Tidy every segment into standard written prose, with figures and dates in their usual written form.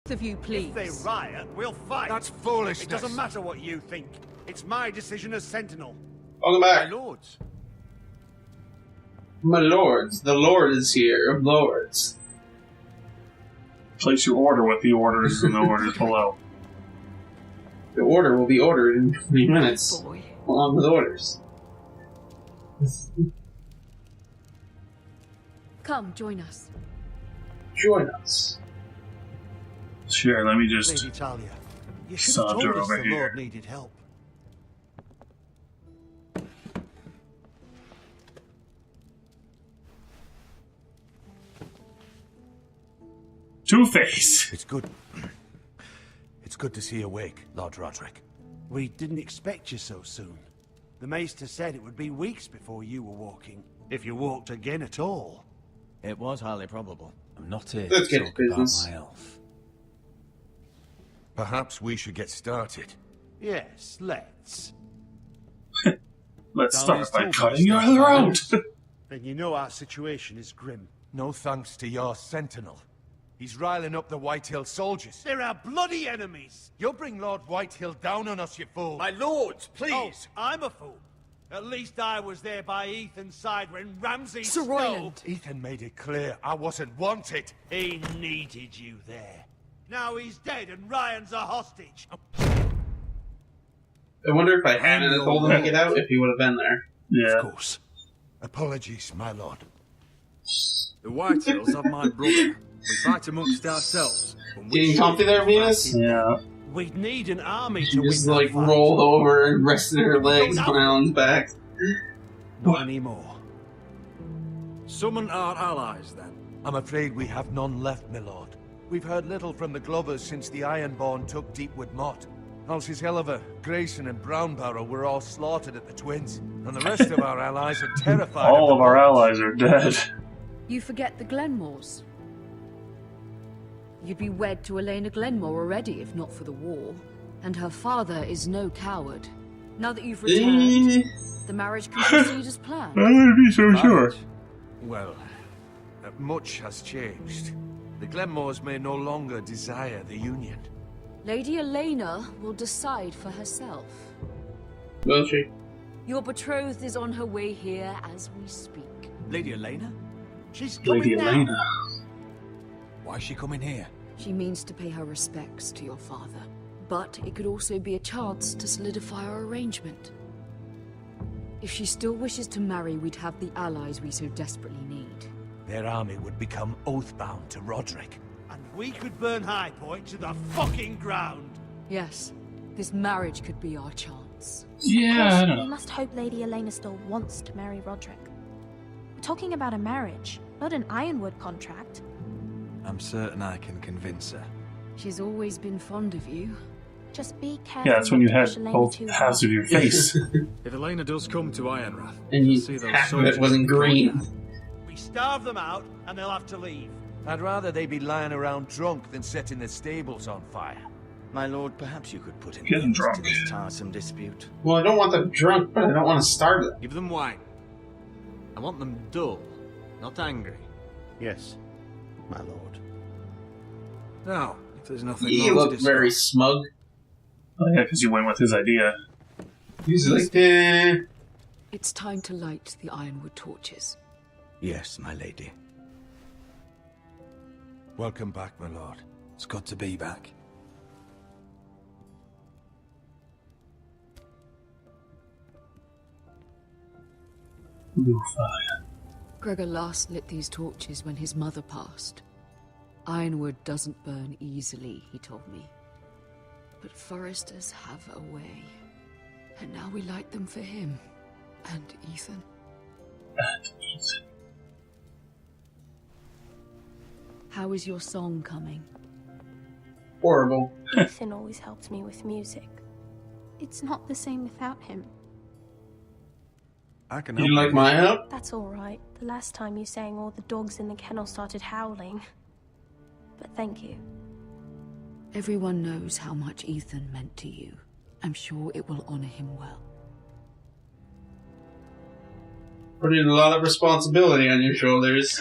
Of you, please. If they riot, we'll fight. That's foolishness. It doesn't matter what you think. It's my decision as Sentinel. Welcome back. My lords. My lords. The Lord is here of Lords. Place your order with the orders and the orders below. The order will be ordered in 20 minutes. Boy. Along with orders. Come, join us. Join us. Sure, let me just Lady Talia, you should have told saunter us over the here. Lord needed help. Two-Face. It's good. It's good to see you awake, Lord Roderick. We didn't expect you so soon. The Maester said it would be weeks before you were walking, if you walked again at all. It was highly probable. I'm not here Let's to get talk to about business. my elf. Perhaps we should get started. Yes, let's. Let's start Darling's by told cutting us your there's throat. Then you know our situation is grim. No thanks to your sentinel. He's riling up the Whitehill soldiers. They're our bloody enemies! You'll bring Lord Whitehill down on us, you fool. My lords, please! Oh, I'm a fool. At least I was there by Ethan's side when Ramsay Sir stole. Royland. Ethan made it clear I wasn't wanted. He needed you there. Now he's dead and Ryan's a hostage. I wonder if I hadn't told him to get out, if he would have been there. Yeah. Of course. Apologies, my lord. The Whitehills have my brother. We fight amongst ourselves. Getting comfy there, Venus? Yeah. We'd need an army She to just win that like fight. rolled over and rested her legs on Alan's back. Not anymore. Summon our allies, then. I'm afraid we have none left, my lord. We've heard little from the Glovers since the Ironborn took Deepwood Motte. Halsey's Helliver, Grayson and Brownbarrow were all slaughtered at the Twins, and the rest of our allies are terrified All of of our allies are dead. You forget the Glenmores. You'd be wed to Elena Glenmore already, if not for the war. And her father is no coward. Now that you've returned, the marriage can proceed as planned. I wouldn't be so sure. Marriage? Well, much has changed. The Glenmores may no longer desire the union. Lady Elena will decide for herself. Will she? Your betrothed is on her way here as we speak. Lady Elena? She's coming Lady now. Elena. Why is she coming here? She means to pay her respects to your father. But it could also be a chance to solidify our arrangement. If she still wishes to marry, we'd have the allies we so desperately need. Their army would become oathbound to Roderick. And we could burn High Point to the fucking ground. Yes, this marriage could be our chance. Yeah, I don't We know. must hope Lady Elena still wants to marry Roderick. We're talking about a marriage, not an Ironwood contract. I'm certain I can convince her. She's always been fond of you. Just be careful. Yeah, that's when not you to had push Elena both too halves hard. of your face. If Elena does come to Ironrath, And she'll you, see those half of it soldiers wasn't in the green. courtyard. We starve them out and they'll have to leave. I'd rather they be lying around drunk than setting the stables on fire. My lord, perhaps you could put an Getting end to drunk. this tiresome dispute. Well, I don't want them drunk, but I don't want to starve them. Give them wine. I want them dull, not angry. Yes, my lord. Now, if there's nothing You more to look very discuss, smug. Oh, yeah, because you went with his idea. He's like, eh. It's time to light the Ironwood torches. yes, my lady. Welcome back, my lord. It's good to be back. Blue fire. Gregor last lit these torches when his mother passed. Ironwood doesn't burn easily, he told me. But foresters have a way. And now we light them for him. And Ethan. How is your song coming? Horrible. Ethan always helps me with music. It's not the same without him. I can You help like my help? That's all right. The last time you sang, all the dogs in the kennel started howling. But thank you. Everyone knows how much Ethan meant to you. I'm sure it will honor him well. Putting a lot of responsibility on your shoulders.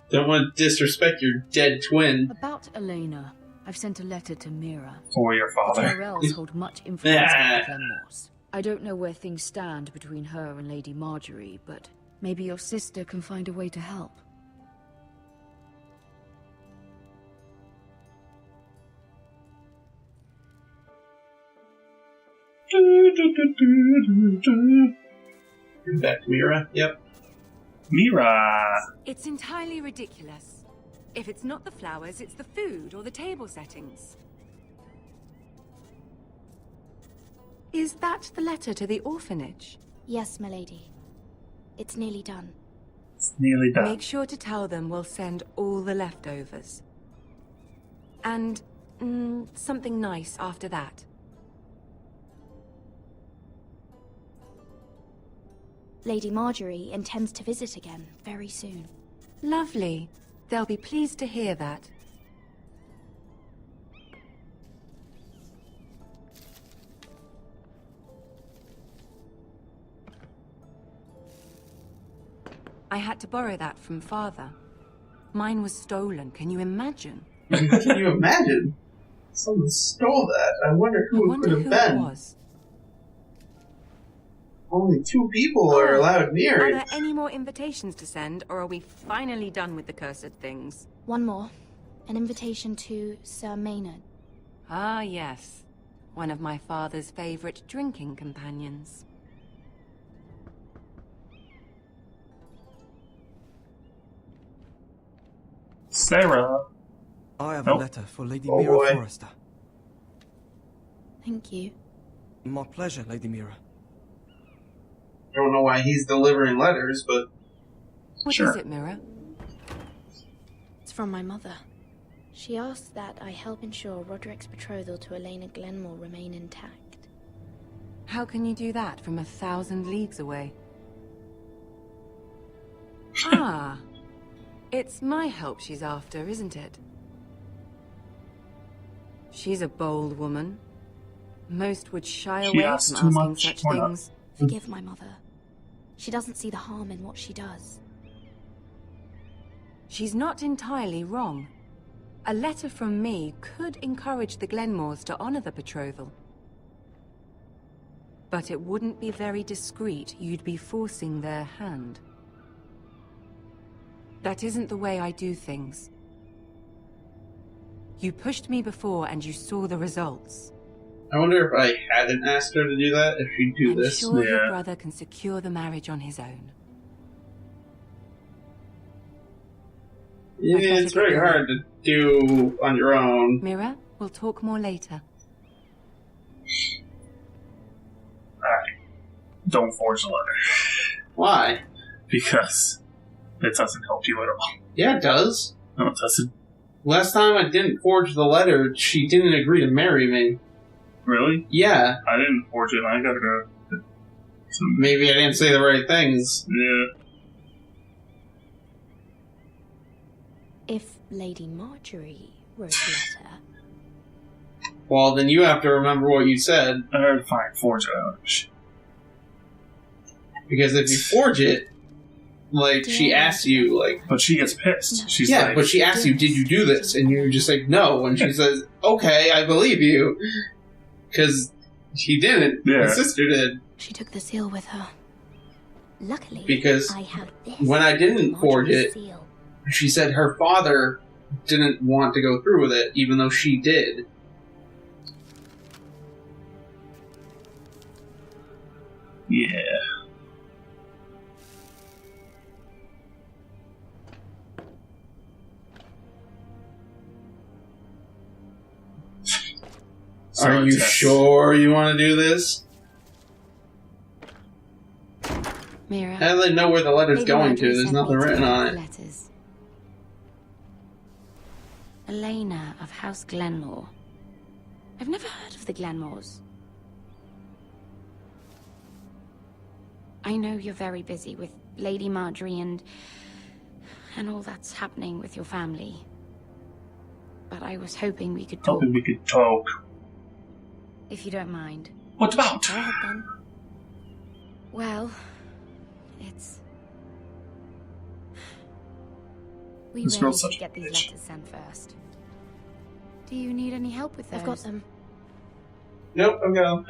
Don't want to disrespect your dead twin. About Elena, I've sent a letter to Mira. For your The father. Tyrells hold much influence over the Glenmores. I don't know where things stand between her and Lady Marjorie, but maybe your sister can find a way to help. Back to Mira. Yep. Mira! It's entirely ridiculous. If it's not the flowers, it's the food or the table settings. Is that the letter to the orphanage? Yes, my lady. It's nearly done. It's nearly done. Make sure to tell them we'll send all the leftovers. And something nice after that. Lady Marjorie intends to visit again very soon. Lovely. They'll be pleased to hear that. I had to borrow that from Father. Mine was stolen, can you imagine? Can you imagine? Someone stole that. I wonder who it could have been. It was. Only 2 people are allowed near Are it. there any more invitations to send, or are we finally done with the cursed things? One more. An invitation to Sir Maynard. Ah, yes. One of my father's favorite drinking companions. Sarah. I have Nope. a letter for Lady Oh, Mira boy. Forrester. Thank you. My pleasure, Lady Mira. I don't know why he's delivering letters, but What Sure. is it, Mira? It's from my mother. She asks that I help ensure Roderick's betrothal to Elena Glenmore remain intact. How can you do that from 1,000 leagues away? Ah, it's my help she's after, isn't it? She's a bold woman. Most would shy She away asks from too asking much, such or not? things. Forgive my mother. She doesn't see the harm in what she does. She's not entirely wrong. A letter from me could encourage the Glenmores to honor the betrothal. But it wouldn't be very discreet. You'd be forcing their hand. That isn't the way I do things. You pushed me before and you saw the results. I wonder if I hadn't asked her to do that, if she'd do I'm this. sure your Yeah. brother can secure the marriage on his own. Yeah, I'd better it's very get going. hard to do on your own. Mira, we'll talk more later. Alright. Don't forge the letter. Why? Because it doesn't help you at all. Yeah, it does. No, it doesn't. Last time I didn't forge the letter, she didn't agree to marry me. Really? Yeah, I didn't forge it. I gotta go. maybe I didn't say the right things. Yeah. If Lady Marjorie wrote a letter, Well, then you have to remember what you said, Alright, fine. Forge it out. because if you forge it, like, she asks you, like, But she gets pissed. She's yeah, like, but she asks you, did you do this? And you're just like, no. And she says, okay, I believe you. Because he didn't. Yeah. My sister did. she took the seal with her. Luckily, Because I have this. when I didn't forge Marjorie's it- seal. She said her father didn't want to go through with it, even though she did. yeah. So Are you it's- sure you want to do this? Mira. How do they know where the letter's Lady going Marjorie to? There's sent nothing me to written read on the it. Letters. Elena of House Glenmore. I've never heard of the Glenmores. I know you're very busy with Lady Marjorie and all that's happening with your family. But I was hoping we could talk, Hoping we could talk. if you don't mind. What about? Go ahead then. Well, it's... We This really girl's should such a get these bitch. letters sent first. Do you need any help with those? I've got them. Nope, I'm going.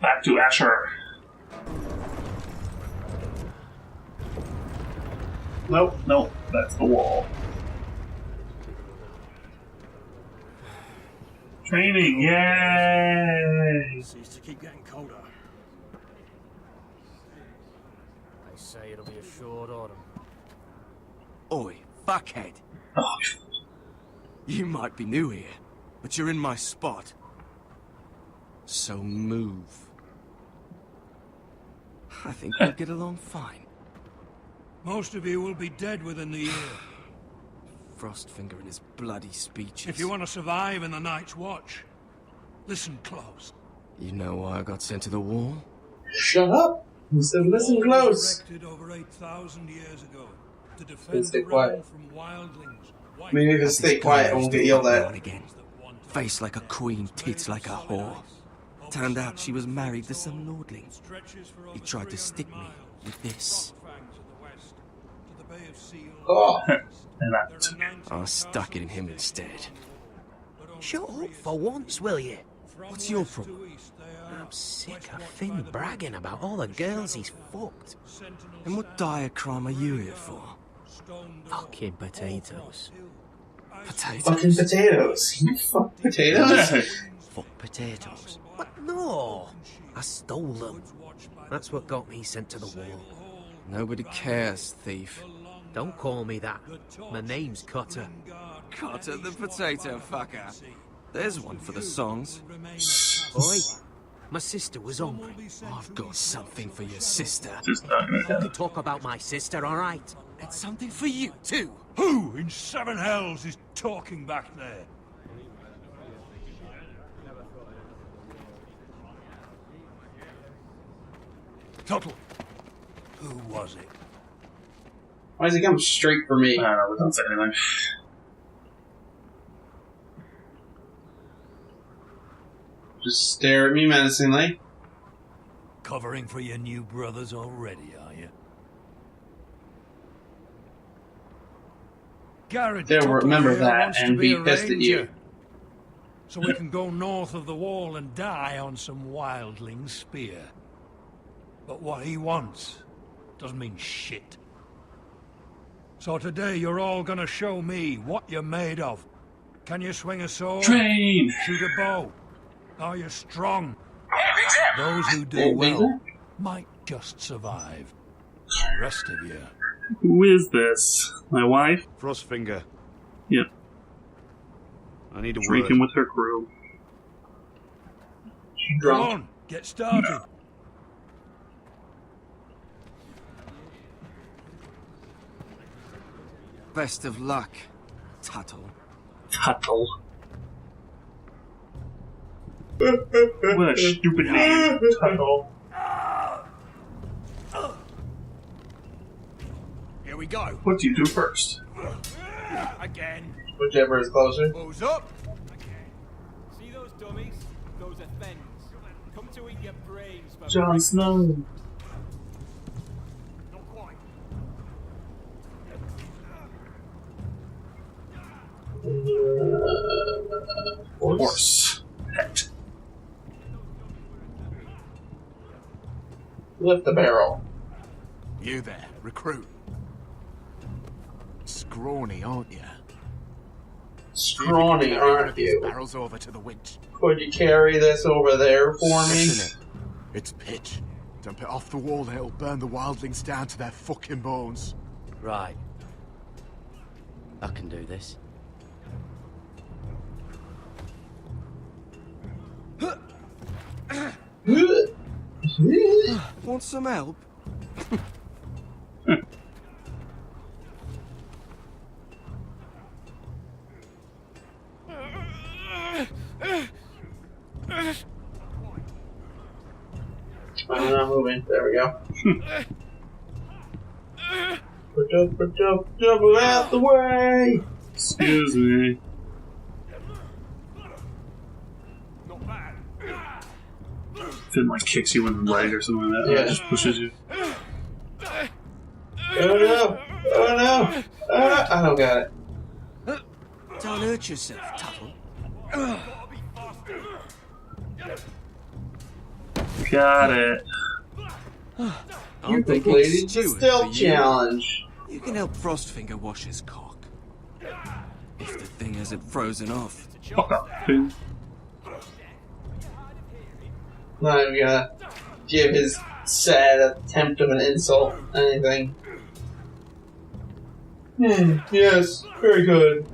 Back to Asher. Nope, nope, that's the wall. Training, yay! Seems to keep getting colder. They say it'll be a short autumn. Oi, fuckhead. Oh, You might be new here, but you're in my spot. So move. I think we'll get along fine. Most of you will be dead within the year. Frostfinger and his bloody speeches. If you want to survive in the Night's Watch, listen close. You know why I got sent to the wall? Shut up. He said, listen The wall close. was erected over 8,000 years ago to defend Stay the quiet. realm from wildlings. Maybe if you stay quiet, I won't get yelled at. Again. Face like a queen, tits like a whore. Turned out she was married to some lordling. He tried to stick me with this. Oh. and that. I stuck it in him instead. Shut up for once, will you? What's your problem? I'm sick of Finn bragging about all the girls he's fucked. And what diacrime are you here for? Fucking potatoes. Potatoes? Fucking potatoes. You fuck potatoes? Fuck potatoes. What? No! I stole them. That's what got me sent to the wall. Nobody cares, thief. Don't call me that. My name's Cutter. Cutter the potato fucker. There's one for the songs. Oi, my sister was hungry. I've got something for your sister. Just not gonna You can talk about my sister, alright? And something for you, too. Who in seven hells is talking back there? Tuttle, who was it? Why does he come straight for me? I don't know, we don't say anything. Just stare at me menacingly. Covering for your new brothers already, are you? Garrett They'll Tuttle remember here that wants and to be a pissed at you. ranger, so we can go north of the wall and die on some wildling spear. But what he wants doesn't mean shit. So today you're all gonna show me what you're made of. Can you swing a sword? Train! Shoot a bow? Are you strong? Those who do Hey, well Basil? might just survive. The rest of you. Who is this? My wife? Frostfinger, Yep. I need a Drinking word. with her crew. She's Come drunk. on, get started. Best of luck, Tuttle. Tuttle. What a stupid name. Tuttle. Here we go. What do you do first? Again. Whichever is closer. Balls up. See those dummies? Those are things. Come to eat your brains, but Jon Snow. Not quite. Horse. Pet. Lift the barrel. You there, recruit. Scrawny, aren't you? Scrawny, aren't you? Barrels over to the winch. Could you carry this over there for me? Listen it. It's pitch. Dump it off the wall and it'll burn the wildlings down to their fucking bones. Right. I can do this. Want some help? I'm not moving. There we go. Jump out the way! Excuse me. Finn like kicks you in the leg or something like that. Yeah. Or just pushes you. Oh no! Oh no! I don't got it. Don't hurt yourself, Tuttle. Got it. You completed the stealth challenge. You can help Frostfinger wash his cock. If the thing hasn't frozen off. Fuck up, dude. Not even gonna give his sad attempt of an insult anything. Yes, very good.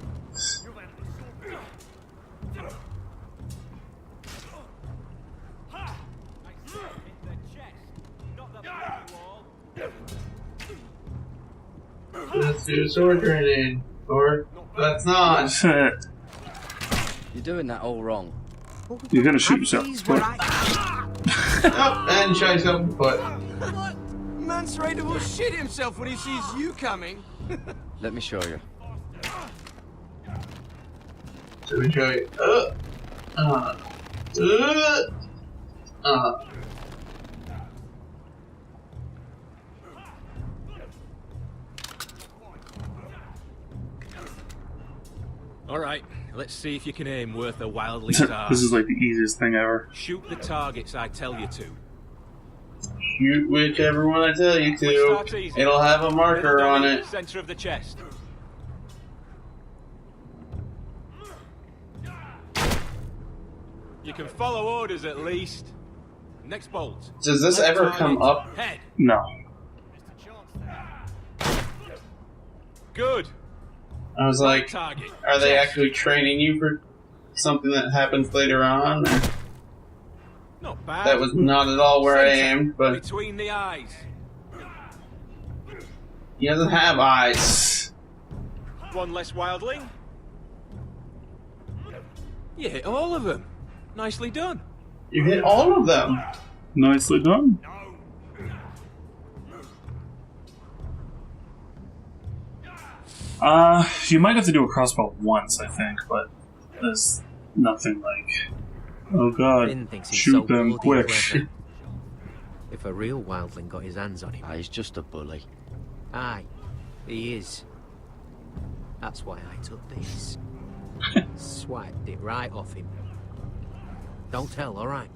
Let's do sword training. Or that's not. You're doing that all wrong. You're gonna shoot yourself. Oh, and shot yourself in the foot. What? Man's ready to shit himself when he sees you coming. Let me show you. Let me show you. Alright, let's see if you can aim worth a wildling's arse. This is like the easiest thing ever. Shoot the targets I tell you to. Shoot whichever one I tell you to. It'll have a marker on it. Center of the chest. You can follow orders at least. Next bolt. Does this ever come up? Head. No. Good. I was like, are they actually training you for something that happens later on? Or? Not bad. That was not at all where I aimed, but between the eyes. He doesn't have eyes. One less wildling. You hit all of them. Nicely done. You hit all of them. Nicely done. You might have to do a crossbow once, I think, but there's nothing like, oh god, shoot them quick. If a real wildling got his hands on him. He's just a bully. Aye, he is. That's why I took this. Swiped it right off him. Don't tell, alright?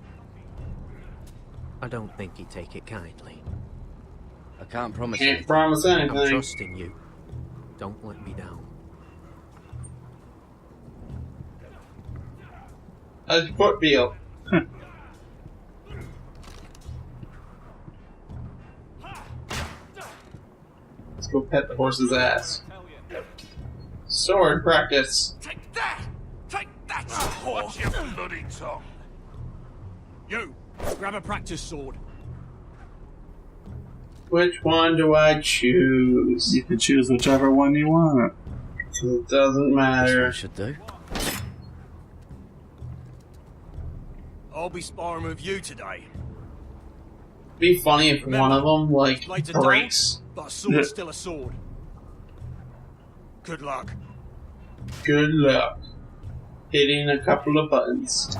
I don't think he'd take it kindly. I can't promise Can't anything. promise anything. I'm trusting you. Don't let me down. How's your foot feel? Let's go pet the horse's ass. Sword practice. Take that! Take that, you Watch your bloody tongue! You! Grab a practice sword. Which one do I choose? You can choose whichever one you want. It doesn't matter. Should do. I'll be sparring with you today. Be funny if one of them like Blades are breaks. dull, but a sword's still a sword. Good luck. Good luck. Hitting a couple of buttons.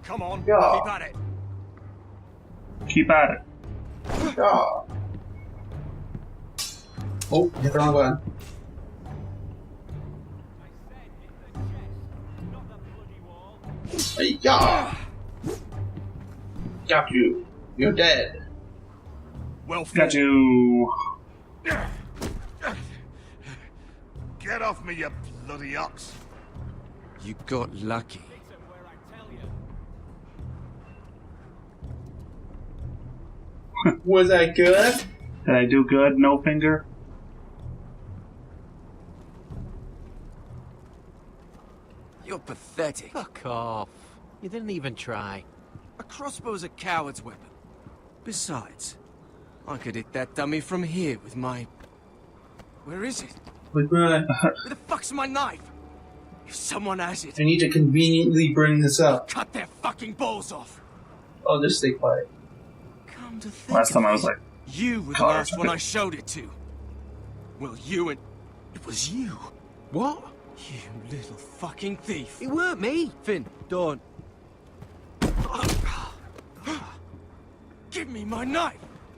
Come on, Yeah. keep at it. Keep at it. Yeah. Oh, hit the wrong button. Yeah. Got you. You're dead. Well, Got you. Get off me, you bloody ox. You got lucky. Was I good? Did I do good? No finger? You're pathetic. Fuck off. You didn't even try. A crossbow's a coward's weapon. Besides, I could hit that dummy from here with my... Where is it? Like, Where the fuck's my knife? If someone has it, I need to conveniently bring this up. cut their fucking balls off. Oh, just stay quiet. Come to think Last time of I was it, like, you were the God. last one I showed it to. Well, you and... It was you. What? You little fucking thief. It weren't me. Finn, don't. Give me my knife!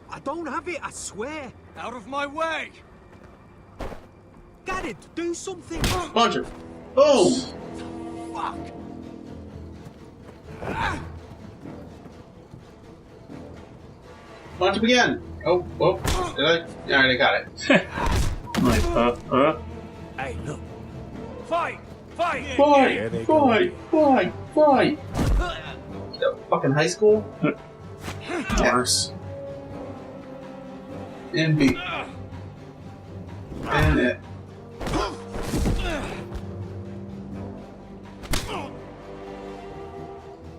I don't have it, I swear. Out of my way! Garrett, do something. Punch him. Boom! Fuck! Punch him again. Oh, whoa. Did I? Alright, I got it. Like, Hey, look. Fight! Fight! Fight! Fight! Fight! Fight! Fucking high school? Worse. And B. And it.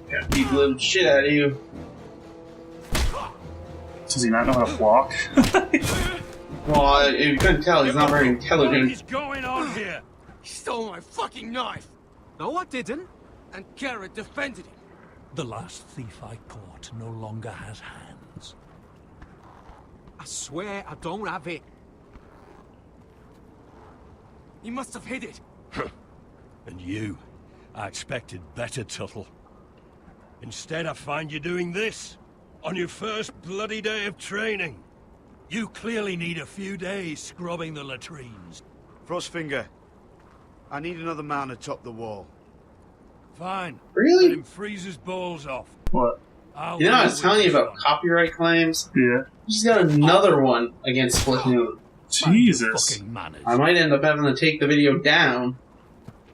Gotta beat the little shit out of you. Does he not know how to walk? Well, you couldn't tell, he's not very What intelligent. is going on here? He stole my fucking knife! No, I didn't. And Garrett defended him. The last thief I caught no longer has hands. I swear I don't have it. He must have hid it. And you, I expected better, Tuttle. Instead, I find you doing this on your first bloody day of training. You clearly need a few days scrubbing the latrines. Frostfinger, I need another man to top the wall. Fine. Really? Let him freeze his balls off. What? I'll You know, I deal was telling with you this about one. copyright claims. Yeah. He's got another one against Splatoon. Jesus. Fucking manners. I might end up having to take the video down.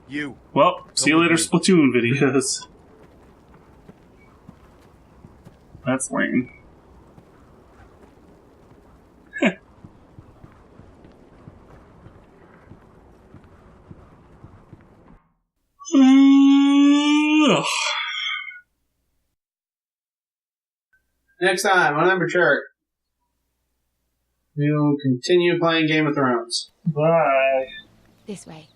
You. Well, see you later, Splatoon videos. That's lame. Ugh. Next time on Ember Chart, we will continue playing Game of Thrones. Bye. This way.